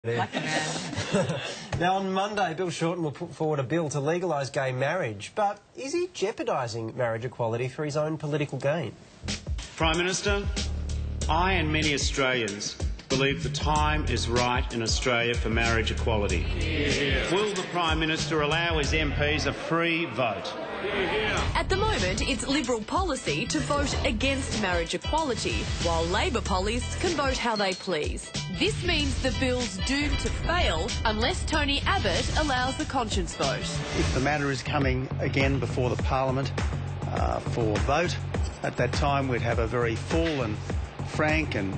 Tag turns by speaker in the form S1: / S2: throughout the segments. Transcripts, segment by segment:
S1: Lucky man.
S2: Now, on Monday, Bill Shorten will put forward a bill to legalise gay marriage. But is he jeopardising marriage equality for his own political gain?
S3: Prime Minister, I and many Australians believe the time is right in Australia for marriage equality. Will the Prime Minister allow his MPs a free vote?
S1: At the moment, it's Liberal policy to vote against marriage equality, while Labor pollies can vote how they please. This means the bill's doomed to fail unless Tony Abbott allows the conscience vote.
S4: If the matter is coming again before the Parliament for vote, at that time we'd have a very full and frank and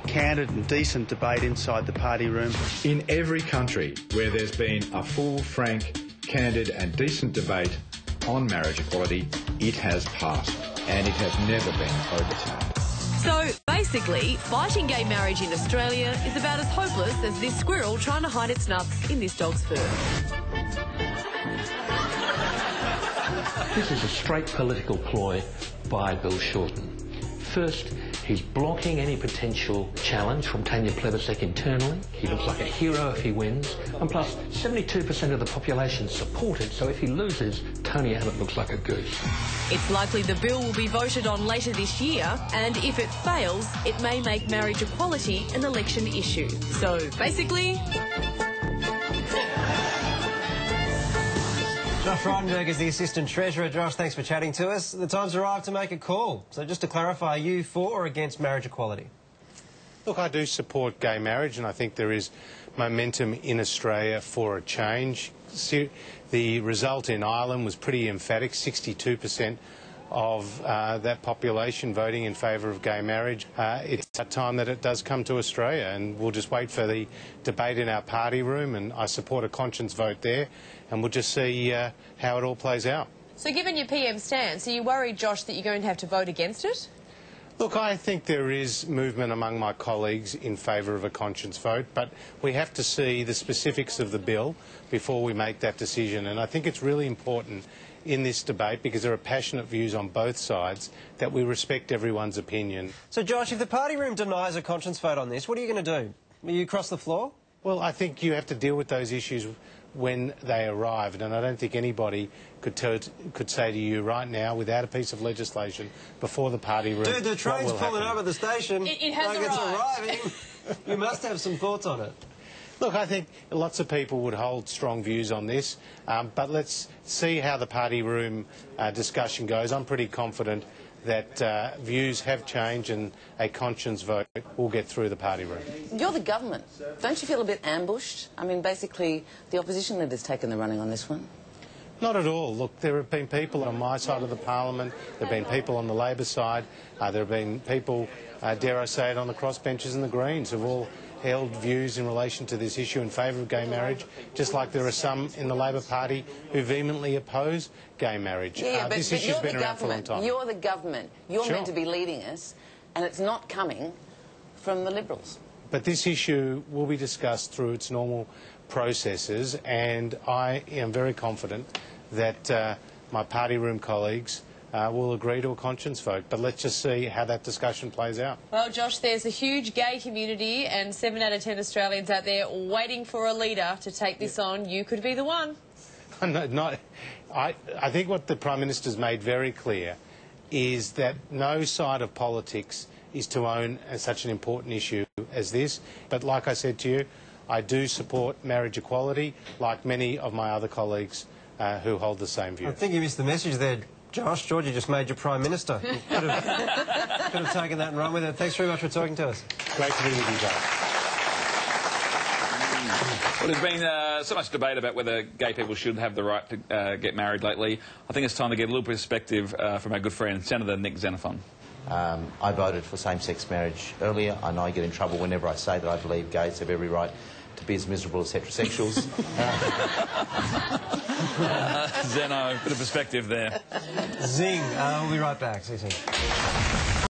S4: candid and decent debate inside the party room.
S5: In every country where there's been a full, frank, candid and decent debate on marriage equality, it has passed and it has never been overturned.
S1: So, basically, fighting gay marriage in Australia is about as hopeless as this squirrel trying to hide its nuts in this dog's fur.
S6: This is a straight political ploy by Bill Shorten. First, he's blocking any potential challenge from Tanya Plibersek internally. He looks like a hero if he wins. And plus, 72% of the population support it, so if he loses, Tony Abbott looks like a goose.
S1: It's likely the bill will be voted on later this year, and if it fails, it may make marriage equality an election issue. So, basically...
S2: Josh Frydenberg is the Assistant Treasurer. Josh, thanks for chatting to us. The time's arrived to make a call. So just to clarify, are you for or against marriage equality?
S7: Look, I do support gay marriage, and I think there is momentum in Australia for a change. The result in Ireland was pretty emphatic, 62% of that population voting in favour of gay marriage. It's that time that it does come to Australia, and we'll just wait for the debate in our party room, and I support a conscience vote there, and we'll just see how it all plays out.
S1: So given your PM stance, are you worried, Josh, that you're going to have to vote against it?
S7: Look, I think there is movement among my colleagues in favour of a conscience vote, but we have to see the specifics of the bill before we make that decision. And I think it's really important in this debate, because there are passionate views on both sides, that we respect everyone's opinion.
S2: So, Josh, if the party room denies a conscience vote on this, what are you going to do? Will you cross the floor?
S7: Well, I think you have to deal with those issues when they arrive, and I don't think anybody could say to you right now, without a piece of legislation before the party room,
S2: dude, the train's pulling over the station.
S1: It has
S2: like
S1: arrived.
S2: It's arriving. You must have some thoughts on it.
S7: Look, I think lots of people would hold strong views on this, but let's see how the party room discussion goes. I'm pretty confident that views have changed and a conscience vote will get through the party room.
S8: You're the government. Don't you feel a bit ambushed? I mean, basically, the opposition leader's taken the running on this one.
S7: Not at all. Look, there have been people on my side of the parliament, there have been people on the Labor side, there have been people, dare I say it, on the crossbenches and the Greens who've all held views in relation to this issue in favour of gay marriage, just like there are some in the Labor Party who vehemently oppose gay marriage.
S8: Yeah,
S7: this issue's been around for a long time.
S8: You're the government. You're
S7: Sure.
S8: meant to be leading us, and it's not coming from the Liberals.
S7: But this issue will be discussed through its normal processes, and I am very confident that my party room colleagues will agree to a conscience vote. But let's just see how that discussion plays out.
S1: Well, Josh, there's a huge gay community and 7 out of 10 Australians out there waiting for a leader to take this on. You could be the one.
S7: I think what the Prime Minister's made very clear is that no side of politics is to own such an important issue as this. But like I said to you, I do support marriage equality, like many of my other colleagues who hold the same view.
S2: I think you missed the message there, Josh. Georgia just made you Prime Minister. You could have taken that and run with it. Thanks very much for talking to us.
S7: Great to be with you guys.
S9: Well, there's been so much debate about whether gay people should have the right to get married lately. I think it's time to get a little perspective from our good friend, Senator Nick Xenophon.
S10: I voted for same-sex marriage earlier. I know I get in trouble whenever I say that I believe gays have every right to be as miserable as heterosexuals.
S9: Zeno, bit of perspective there.
S2: Zing. We'll be right back. See you soon.